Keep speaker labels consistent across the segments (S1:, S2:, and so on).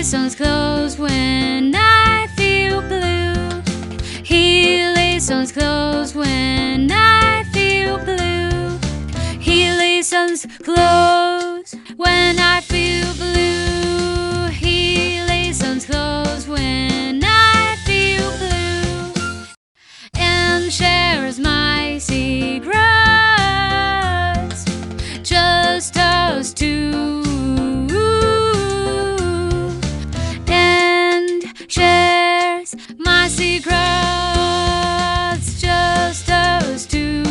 S1: listens close when I feel blue. He listens close when I feel blue. He listens close when I feel blue. He listens close when I feel blue, and shares my secrets, just us two, and shares my secrets, just us two.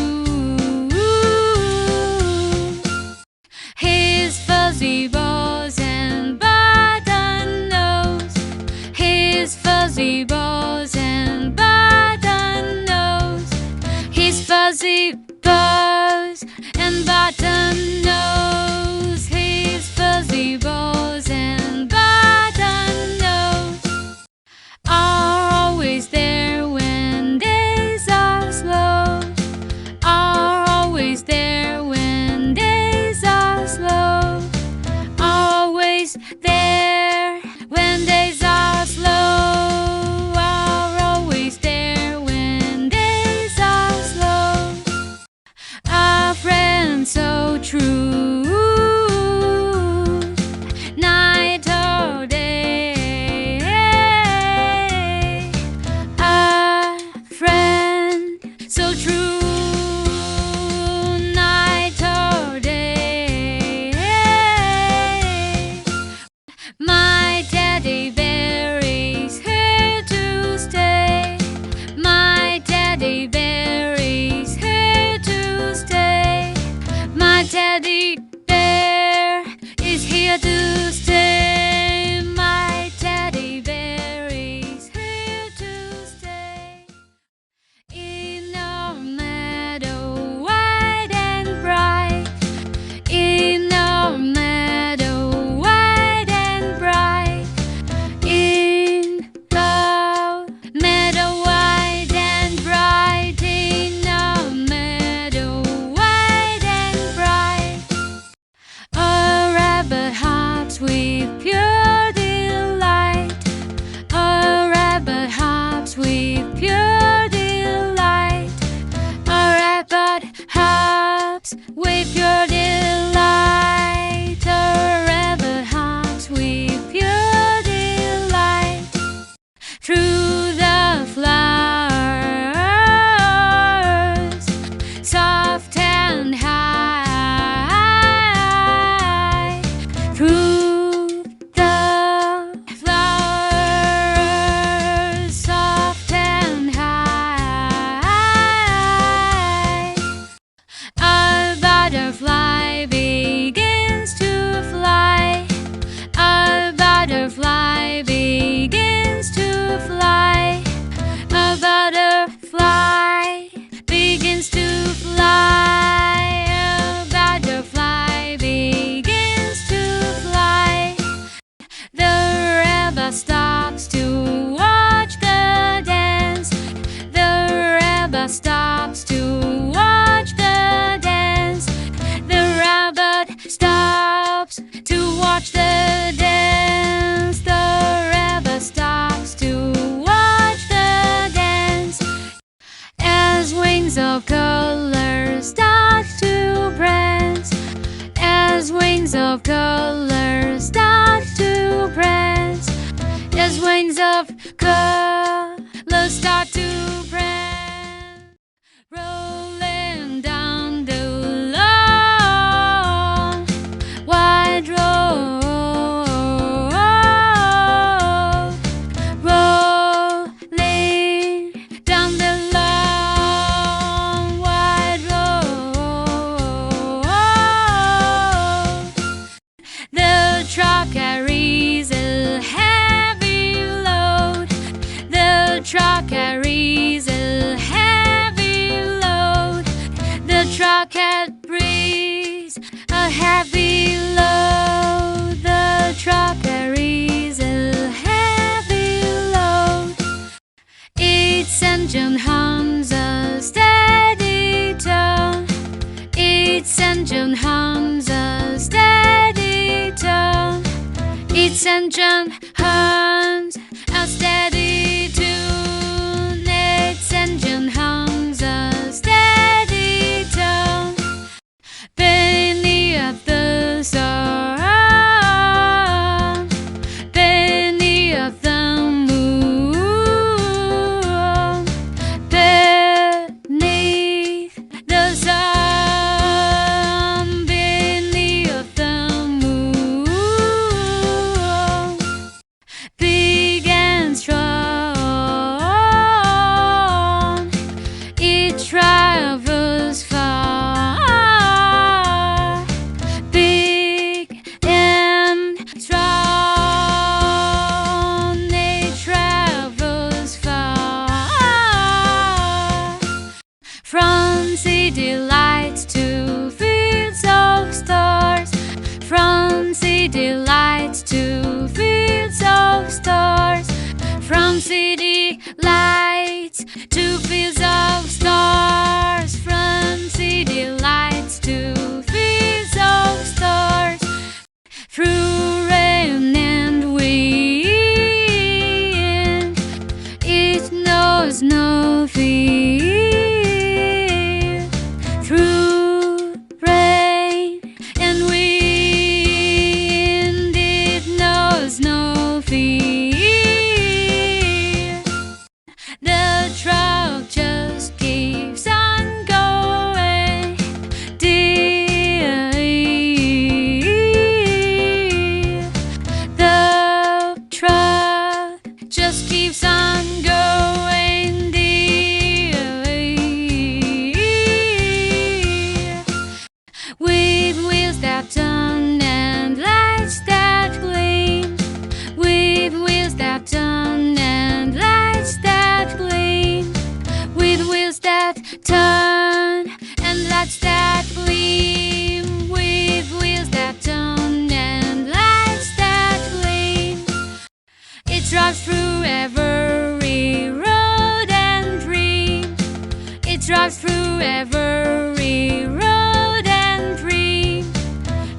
S1: His fuzzy balls and button nose, his fuzzy balls and button nose, his fuzzy balls and button nose, his fuzzy balls and button nose are always there when days are slow, are always there when days are slow, always there when days are slow, are always there when days are slow. A friend so true, night or day. A friend so true, night or day. My teddy bear is here to stay. My teddy bear is here to stay. My teddy bear is here to stay. My teddy bear is here to stay. In our meadow wide and bright, in our meadow wide and bright, in the meadow wide and bright, in our meadow wide and bright, a rabbit hops with pure delight, a rabbit hops with pure delight, a rabbit hops with pure delight, a rabbit hops with pure delight, through the flowers, soft and high, through the flowers, soft and high, a butterfly begins to fly, a butterfly begins to fly, a butterfly begins to fly, a butterfly begins to fly. The rabbit stops to watch the dance, the rabbit stops to watch the dance, the rabbit stops to watch the dance, the rabbit stops to watch the dance, as wings of color start to prance, as wings of color start to prance, as wings of color start to prance, rolling down the long wide road, rolling down the long wide road. The truck carries a heavy load, the truck carries a heavy load, the truck carries a heavy load, the truck carries a heavy load, its engine hums a steady tone, its engine hums a steady tone, Its engine hums a steady tune. Its engine hums a steady tone. Beneath the sun, beneath the moon, beneath the sun, beneath the moon, big and strong, it travels far. Big and strong, it travels far. From city lights to fields of stars, from city lights to fields of stars, from city lights to fields of stars, from city lights to fields of stars, through rain and wind, it knows no fear. Through rain and wind, it knows no fear. The truck just keeps on going, dear. The truck just keeps on going, dear. With wheels that turn and lights that gleam, with wheels that turn and lights that gleam, with wheels that turn and lights that gleam, with wheels that turn and lights that gleam. It drives through every road and dream. It drives through every road and dream.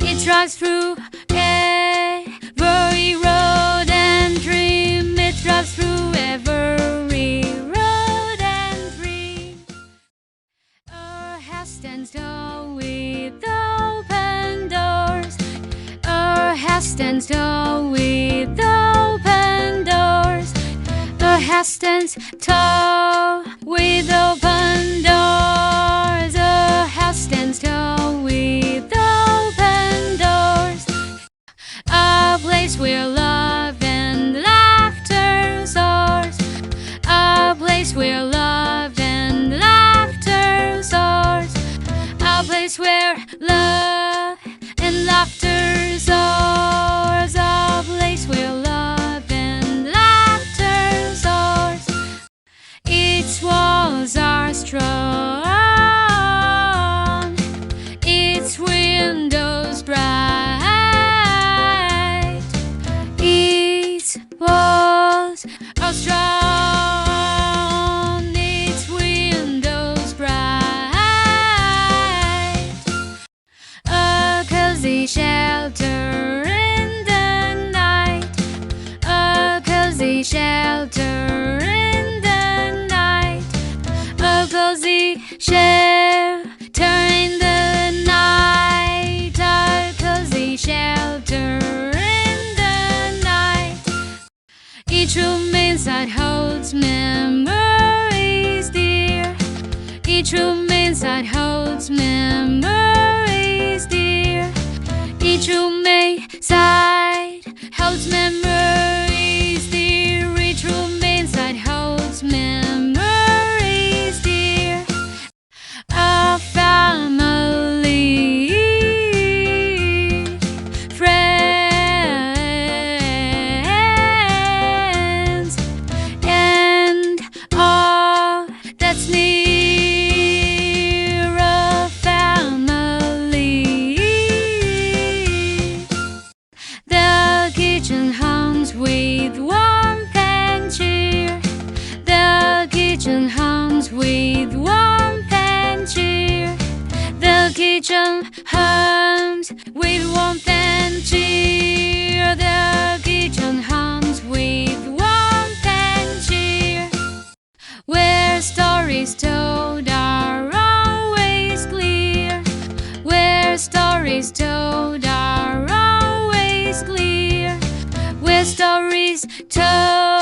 S1: It drives through every road and dream. It drives through every road and dream. Our house stands tall with open doors. Our house stands tall with open doors. Our house stands tall with open doors. Our house stands tall with open doors. A place where love and laughter soars. A place where love and laughter soars. A place where love and laughter soars. A place where love and laughter soars. Its walls are strong, its windows bright. Its walls are strong, its windows bright. A cozy shelter in the night. A cozy shelter in the night. A cozy shelter in the night. A cozy shelter in the night. Each room inside holds memories dear. Each room inside holds memories dear. Each room inside holds memories dear. Each room inside holds memories dear. A family, friends, and all that's near. A family. The kitchen hung stories told.